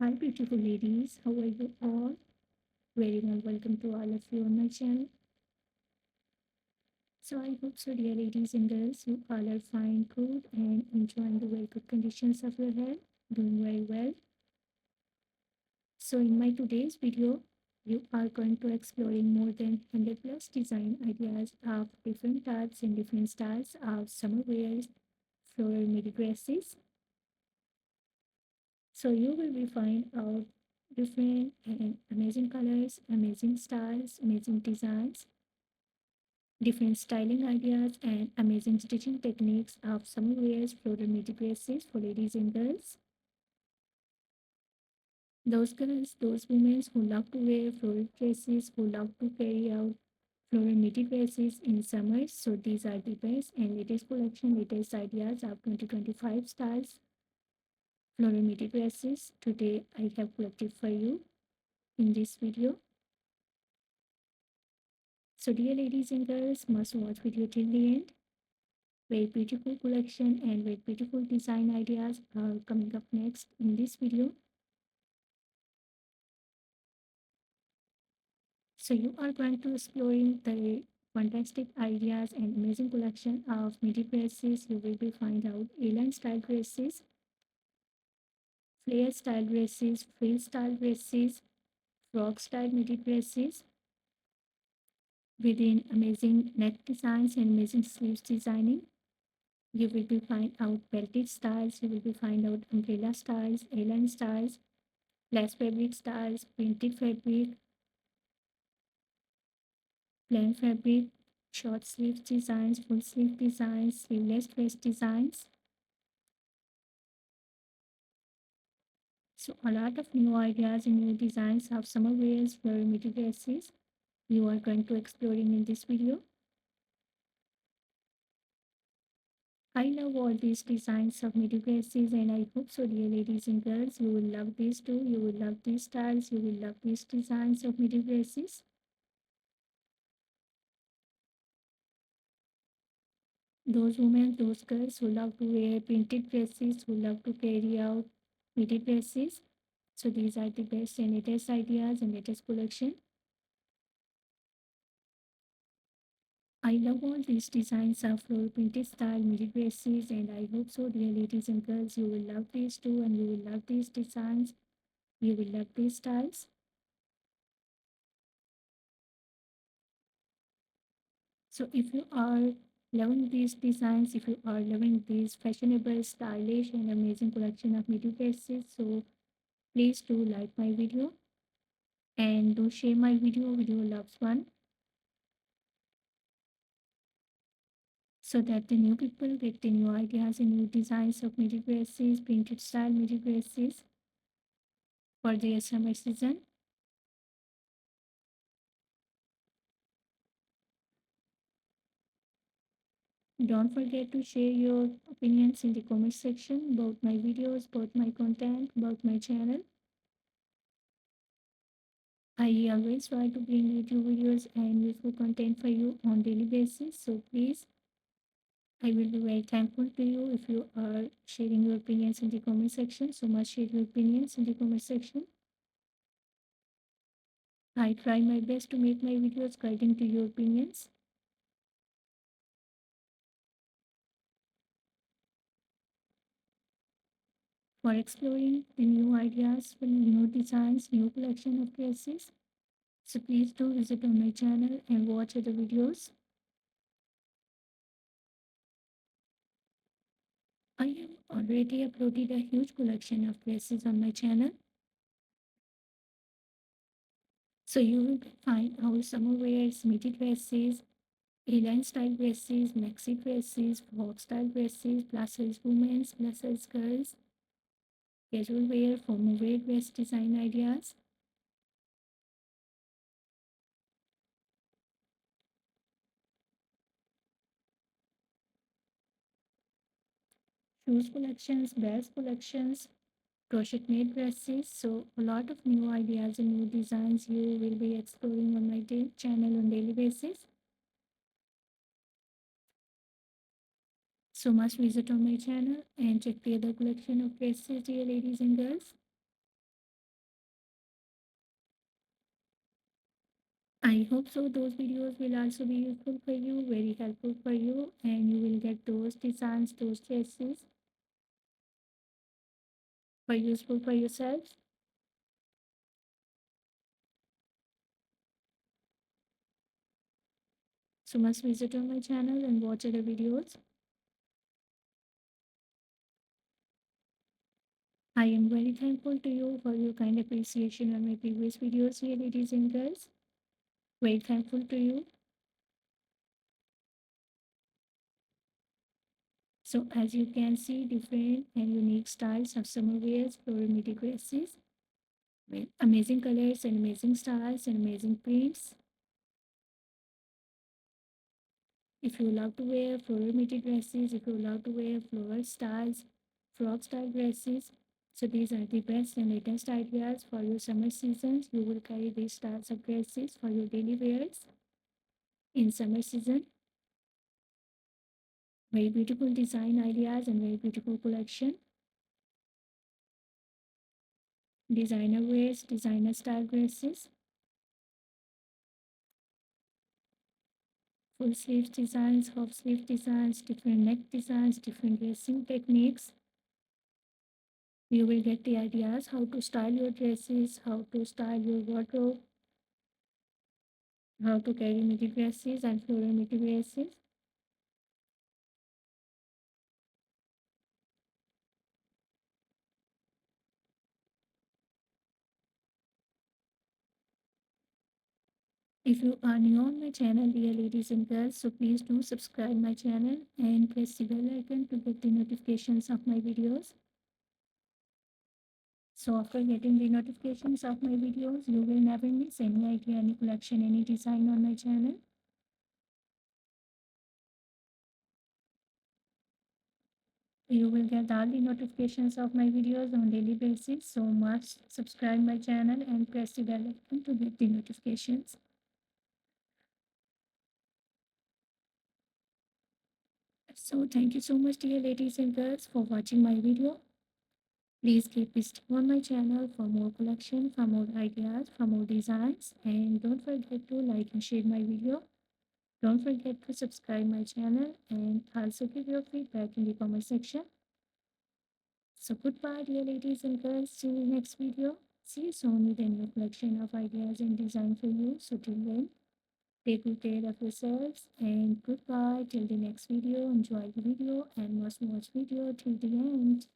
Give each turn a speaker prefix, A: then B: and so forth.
A: Hi, beautiful ladies. How are you all? Very warm welcome to all of you on my channel. So, I hope so, dear ladies and girls, you all are fine, good, and enjoying the very good conditions of your health, doing very well. So, in my today's video, you are going to exploring more than 100 plus design ideas of different types and different styles of summer wears, floral midi dresses. So you will be find out different and amazing colors, amazing styles, amazing designs, different styling ideas, and amazing stitching techniques of summer wears, floral midi dresses for ladies and girls. Those girls, those women who love to wear floral dresses, who love to carry out floral midi dresses in summer. So these are the best and latest collection, latest ideas of 2025 styles floral midi dresses. Today I have collected for you in this video. So dear ladies and girls, must watch video till the end. Very beautiful collection and very beautiful design ideas are coming up next in this video. So you are going to exploring the fantastic ideas and amazing collection of midi dresses. You will be find out A-line style dresses, flare style dresses, frill style dresses, frog style midi dresses within amazing neck designs and amazing sleeves designing. You will be find out belted styles, you will be find out umbrella styles, A-line styles, less fabric styles, printed fabric, plain fabric, short sleeve designs, full sleeve designs, sleeveless dress designs. So a lot of new ideas and new designs of summer wears for midi dresses you are going to exploring in this video. I love all these designs of midi dresses and I hope so, dear ladies and girls, you will love these too. You will love these styles, you will love these designs of midi dresses. Those women, those girls who love to wear printed dresses, who love to carry out midi dresses. So these are the best and latest ideas and latest collection. I love all these designs of floral printed style midi dresses and I hope so, dear ladies and girls, you will love these too and you will love these designs. You will love these styles. So if you are loving these designs, if you are loving these fashionable, stylish and amazing collection of midi dresses, so please do like my video and do share my video with your loved one so that the new people get the new ideas and new designs of midi dresses, printed style midi dresses for their summer season. Don't forget to share your opinions in the comment section about my videos, about my content, about my channel. I always try to bring YouTube videos and useful content for you on daily basis. So please, I will be very thankful to you if you are sharing your opinions in the comment section. So much share your opinions in the comment section. I try my best to make my videos according to your opinions. For exploring the new ideas, for new designs, new collection of dresses. So please do visit on my channel and watch other videos. I have already uploaded a huge collection of dresses on my channel. So you will find our summer wears, midi dresses, A-line style dresses, maxi dresses, frog style dresses, plus size women's, plus size girls, casual wear, formal wear dress design ideas. Shoes collections, bags collections, crochet made dresses. So a lot of new ideas and new designs you will be exploring on my channel on daily basis. So must visit on my channel and check the other collection of dresses, dear ladies and girls. I hope so. Those videos will also be useful for you, very helpful for you, and you will get those designs, those dresses for useful for yourself. So must visit on my channel and watch other videos. I am very thankful to you for your kind appreciation on my previous videos here, ladies and girls. Very thankful to you. So as you can see, different and unique styles of summer wears, floral midi dresses with amazing colors and amazing styles and amazing prints. If you love to wear floral midi dresses, if you love to wear floral styles, frog style dresses, so these are the best and latest ideas for your summer seasons. You will carry these styles of dresses for your daily wears in summer season. Very beautiful design ideas and very beautiful collection. Designer wears, designer style dresses, full sleeve designs, half sleeve designs, different neck designs, different dressing techniques. You will get the ideas how to style your dresses, how to style your wardrobe, how to carry midi dresses and floral midi dresses. If you are new on my channel, dear ladies and girls, so please do subscribe my channel and press the bell icon to get the notifications of my videos. So after getting the notifications of my videos, you will never miss any idea, any collection, any design on my channel. You will get all the notifications of my videos on daily basis. So must subscribe my channel and press the bell icon to get the notifications. So thank you so much, dear ladies and girls, for watching my video. Please keep visiting on my channel for more collection, for more ideas, for more designs. And don't forget to like and share my video. Don't forget to subscribe my channel and also give your feedback in the comment section. So goodbye, dear ladies and girls. See you next video. See you soon with a new collection of ideas and design for you. So till then, take good care of yourselves and goodbye till the next video. Enjoy the video and must watch video till the end.